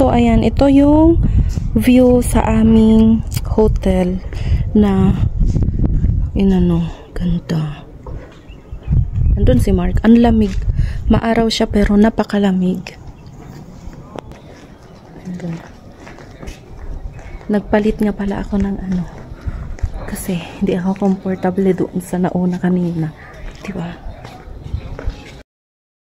So ayan, ito yung view sa aming hotel na ganda. Andun si Mark. Ang lamig. Maaraw siya pero napakalamig. Andun. Nagpalit nga pala ako ng kasi hindi ako comfortable doon sa nauna kanina. Diba?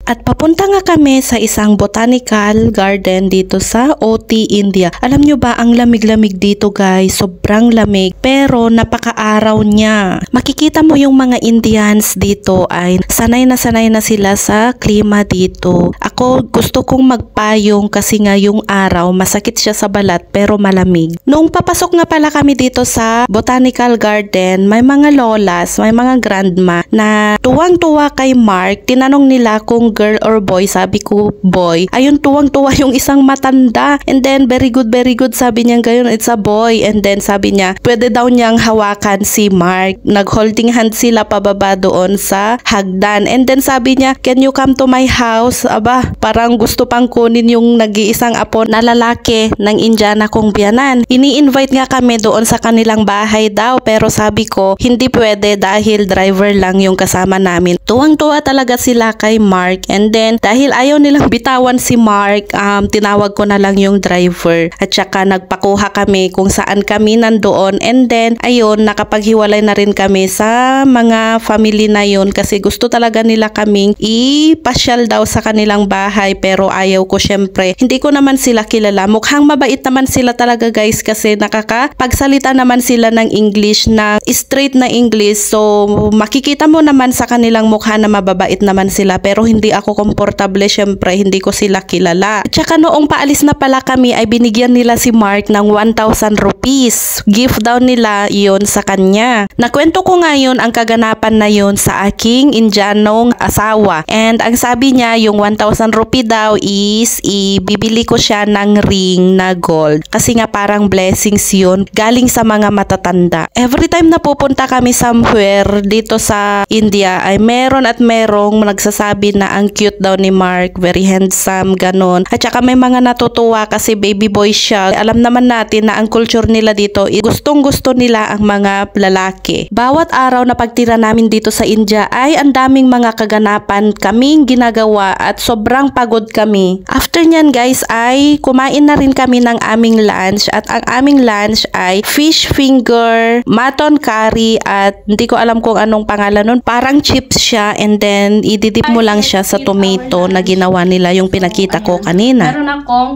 At papunta nga kami sa isang botanical garden dito sa OT, India. Alam nyo ba, ang lamig-lamig dito guys. Sobrang lamig. Pero napaka-araw niya. Makikita mo yung mga Indians dito ay sanay na sila sa klima dito. Ako gusto kong magpayong kasi nga yung araw masakit siya sa balat pero malamig. Noong papasok nga pala kami dito sa botanical garden, may mga lolas, may mga grandma na tuwang-tuwa kay Mark. Tinanong nila kung girl or boy, sabi ko boy. Ayun, tuwang-tuwa yung isang matanda. And then very good sabi niya gayon, it's a boy. And then sabi niya pwede daw niyang hawakan si Mark. Nag-holding hand sila pababa doon sa hagdan. And then sabi niya, can you come to my house? Aba, parang gusto pang kunin yung nag-iisang apo na lalaki ng Indiana kong biyanan. Ini-invite nga kami doon sa kanilang bahay daw, pero sabi ko hindi pwede dahil driver lang yung kasama namin. Tuwang-tuwa talaga sila kay Mark. And then, dahil ayaw nilang bitawan si Mark, tinawag ko na lang yung driver. At saka nagpakuha kami kung saan kami nandoon. And then, ayun, nakapaghiwalay na rin kami sa mga family na yun kasi gusto talaga nila kaming ipasyal daw sa kanilang bahay. Pero ayaw ko syempre. Hindi ko naman sila kilala. Mukhang mabait naman sila talaga guys kasi nakakapagsalita naman sila ng English na straight na English. So, makikita mo naman sa kanilang mukha na mababait naman sila. Pero hindi ako komportable syempre, hindi ko sila kilala. At saka noong paalis na pala kami ay binigyan nila si Mark ng 1,000 rupees. Gift daw nila yon sa kanya. Nakwento ko ngayon ang kaganapan na yon sa aking Indianong asawa. And ang sabi niya, yung 1,000 rupee daw is ibibili ko siya ng ring na gold. Kasi nga parang blessings yun galing sa mga matatanda. Every time na pupunta kami somewhere dito sa India ay meron at merong nagsasabi na ang cute daw ni Mark, very handsome, ganon. At saka may mga natutuwa kasi baby boy siya. Alam naman natin na ang culture nila dito, gustong-gusto nila ang mga lalaki. Bawat araw na pagtira namin dito sa India ay ang daming mga kaganapan kaming ginagawa at sobrang pagod kami. After nyan guys ay kumain na rin kami ng aming lunch at ang aming lunch ay fish finger, mutton curry at hindi ko alam kung anong pangalan nun. Parang chips siya and then ididip mo lang siya sa tomato na ginawa nila yung pinakita ko kanina. Meron akong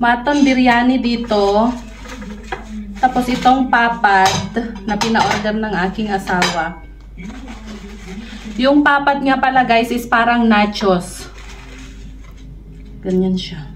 mutton biryani dito. Tapos itong papad na pina-order ng aking asawa. Yung papad nga pala guys is parang nachos. Ganyan siya.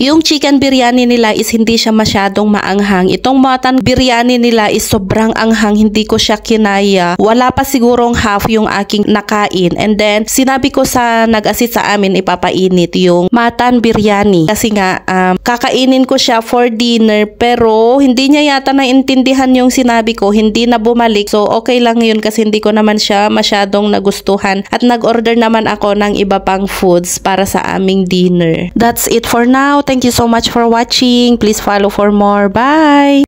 Yung chicken biryani nila is hindi siya masyadong maanghang. Itong mutton biryani nila is sobrang anghang, hindi ko siya kinaya. Wala pa sigurong half yung aking nakain. And then, sinabi ko sa nag-assist sa amin ipapainit yung mutton biryani. Kasi nga, kakainin ko siya for dinner pero hindi niya yata naintindihan yung sinabi ko. Hindi na bumalik. So, okay lang yun kasi hindi ko naman siya masyadong nagustuhan. At nag-order naman ako ng iba pang foods para sa aming dinner. That's it for now. Thank you so much for watching. Please follow for more. Bye!